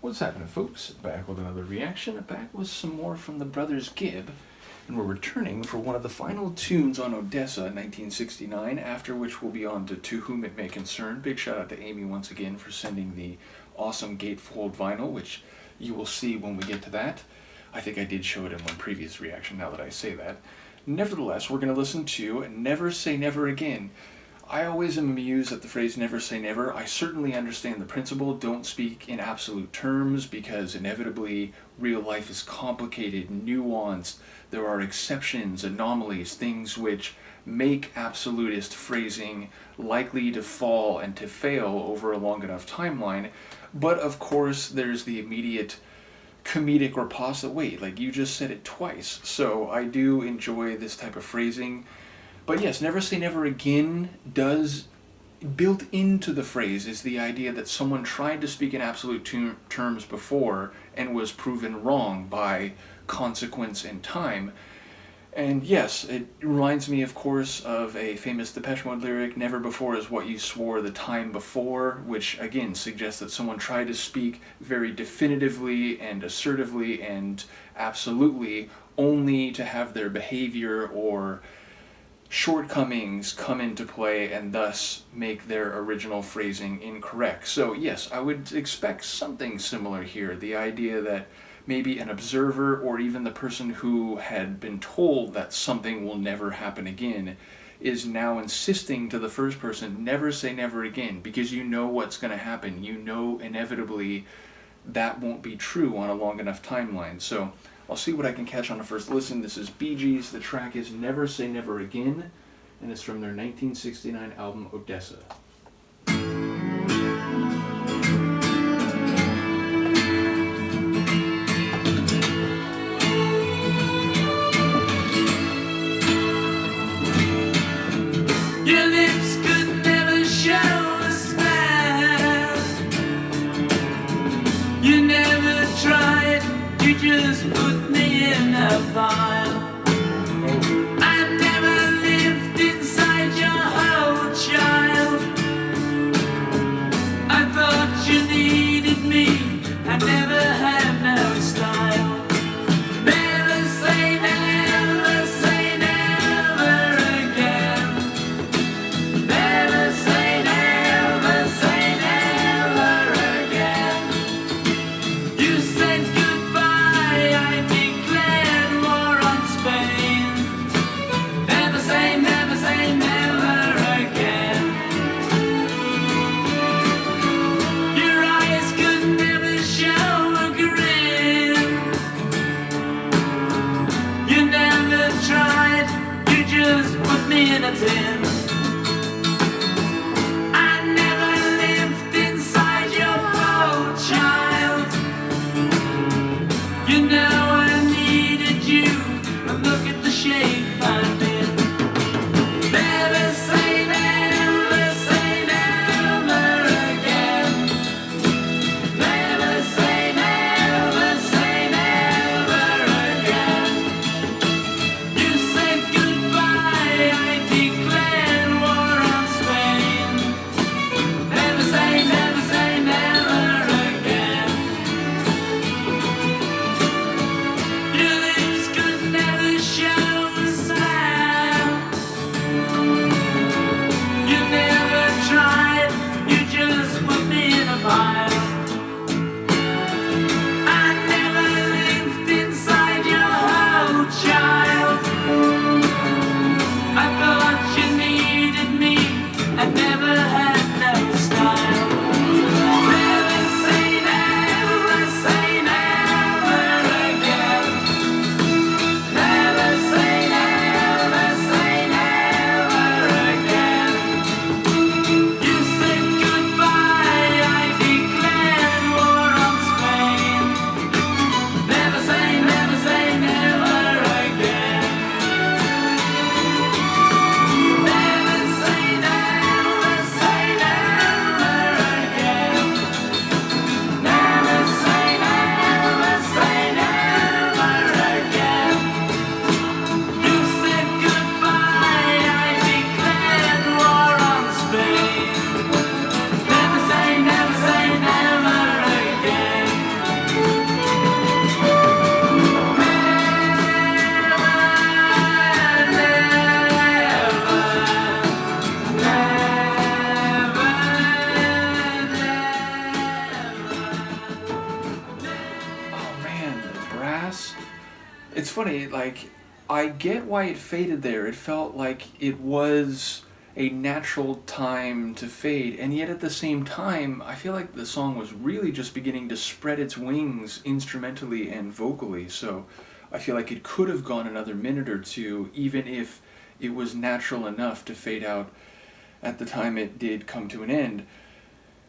What's happening, folks? Back with another reaction, back with some more from the Brothers Gibb, and we're returning for one of the final tunes on Odessa 1969, after which we'll be on To Whom It May Concern. Big shout out to Amy once again for sending the awesome gatefold vinyl, which you will see when we get to that. I think I did show it in one previous reaction, now that I say that. Nevertheless, we're going to listen to Never Say Never Again. I always am amused at the phrase never say never. I certainly understand the principle, don't speak in absolute terms, because inevitably real life is complicated, nuanced. There are exceptions, anomalies, things which make absolutist phrasing likely to fall and to fail over a long enough timeline. But of course there's the immediate comedic riposte that, wait, like you just said it twice. So I do enjoy this type of phrasing. But yes, never say never again does, built into the phrase is the idea that someone tried to speak in absolute terms before and was proven wrong by consequence and time. And yes, it reminds me, of course, of a famous Depeche Mode lyric, never before is what you swore the time before, which again suggests that someone tried to speak very definitively and assertively and absolutely, only to have their behavior or shortcomings come into play and thus make their original phrasing incorrect. So yes, I would expect something similar here. The idea that maybe an observer or even the person who had been told that something will never happen again is now insisting to the first person, never say never again, because you know what's going to happen. You know inevitably that won't be true on a long enough timeline. So I'll see what I can catch on a first listen. This is Bee Gees. The track is Never Say Never Again, and it's from their 1969 album Odessa. Your lips could never show a smile. You never tried, you just put me in a file. I never lived inside your whole child. I thought you needed me, I never had no style. Never say never, say never again. Never say never again. You said goodbye, I declared war on Spain. Never say never again. Your eyes could never show a grin. You never tried, you just put me in a tin. I never lived inside your poor child. You know I needed you, but look at the shape I'm in. Never say never again. Never say never again. You said goodbye, I declared war on Spain. Never say never again. Your lips could never show a It's funny, like, I get why it faded there. It felt like it was a natural time to fade, and yet at the same time, I feel like the song was really just beginning to spread its wings instrumentally and vocally, so I feel like it could have gone another minute or two, even if it was natural enough to fade out at the time it did come to an end.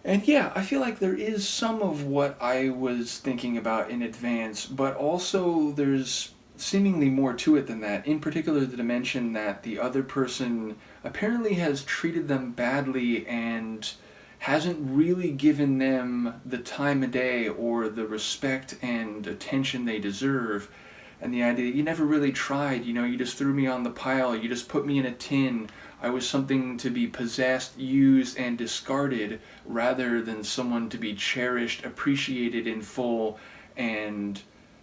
And yeah, I feel like there is some of what I was thinking about in advance, but also there's seemingly more to it than that. In particular, the dimension that the other person apparently has treated them badly and hasn't really given them the time of day or the respect and attention they deserve. And the idea that you never really tried, you just threw me on the pile, you just put me in a tin. I was something to be possessed, used, and discarded rather than someone to be cherished, appreciated in full, and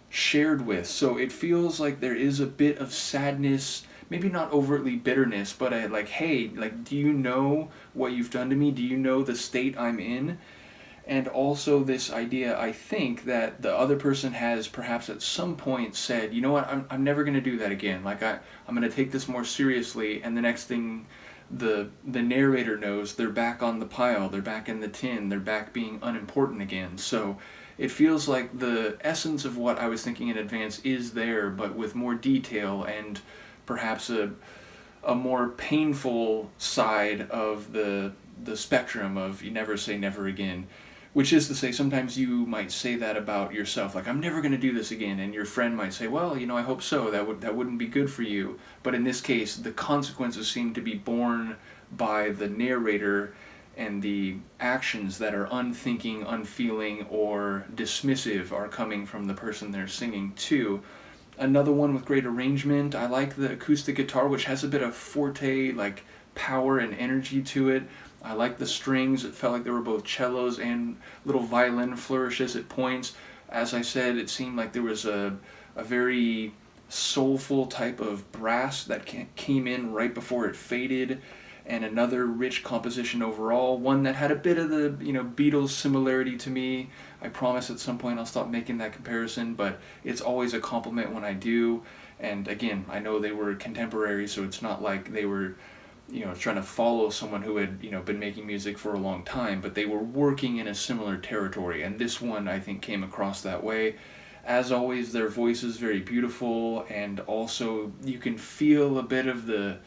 shared with. So it feels like there is a bit of sadness, maybe not overtly bitterness, but like, hey, like, do you know what you've done to me? Do you know the state I'm in? And also this idea, I think, that the other person has perhaps at some point said, you know what, I'm never going to do that again. Like, I'm going to take this more seriously, and the next thing the narrator knows, they're back on the pile, they're back in the tin, they're back being unimportant again. So it feels like the essence of what I was thinking in advance is there, but with more detail and perhaps a more painful side of the spectrum of you never say never again. Which is to say, sometimes you might say that about yourself, like, I'm never going to do this again, and your friend might say, well, I hope so, that wouldn't be good for you. But in this case, the consequences seem to be borne by the narrator, and the actions that are unthinking, unfeeling, or dismissive are coming from the person they're singing to. Another one with great arrangement, I like the acoustic guitar, which has a bit of forte, like, power and energy to it. I like the strings. It felt like there were both cellos and little violin flourishes at points. As I said, it seemed like there was a very soulful type of brass that came in right before it faded, and another rich composition overall, one that had a bit of the Beatles similarity to me. I promise at some point I'll stop making that comparison, but it's always a compliment when I do. And again, I know they were contemporaries, so it's not like they were trying to follow someone who had, been making music for a long time, but they were working in a similar territory, and this one, I think, came across that way. As always, their voice is very beautiful, and also you can feel a bit of the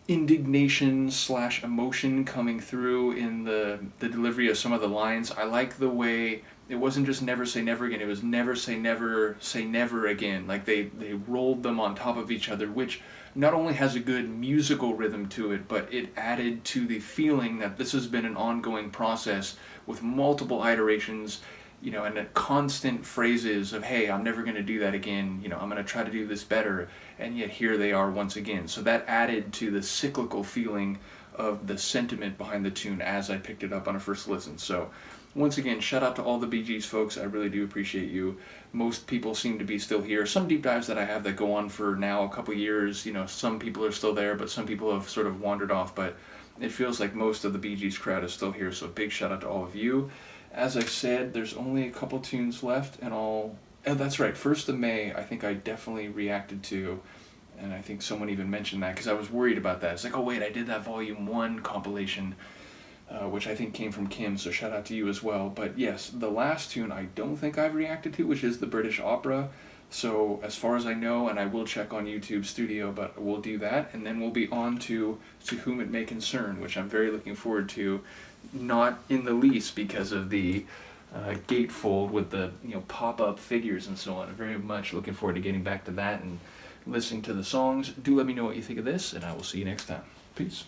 indignation / emotion coming through in the delivery of some of the lines. I like the way it wasn't just never say never again, it was never say never again. Like they rolled them on top of each other, which not only has a good musical rhythm to it, but it added to the feeling that this has been an ongoing process with multiple iterations, and a constant phrases of, hey, I'm never going to do that again, I'm going to try to do this better, and yet here they are once again. So that added to the cyclical feeling of the sentiment behind the tune as I picked it up on a first listen. So once again, shout out to all the Bee Gees folks. I really do appreciate you. Most people seem to be still here. Some deep dives that I have that go on for now a couple years, some people are still there, but some people have sort of wandered off. But it feels like most of the Bee Gees crowd is still here, so big shout out to all of you. As I said, there's only a couple tunes left, and that's right, 1st of May, I think I definitely reacted to, and I think someone even mentioned that, because I was worried about that. It's like, oh wait, I did that Volume 1 compilation, which I think came from Kim, so shout out to you as well. But yes, the last tune I don't think I've reacted to, which is the British Opera. So as far as I know, and I will check on YouTube Studio, but we'll do that, and then we'll be on to Whom It May Concern, which I'm very looking forward to, not in the least because of the gatefold with the pop-up figures and so on. I'm very much looking forward to getting back to that and listening to the songs. Do let me know what you think of this, and I will see you next time. Peace.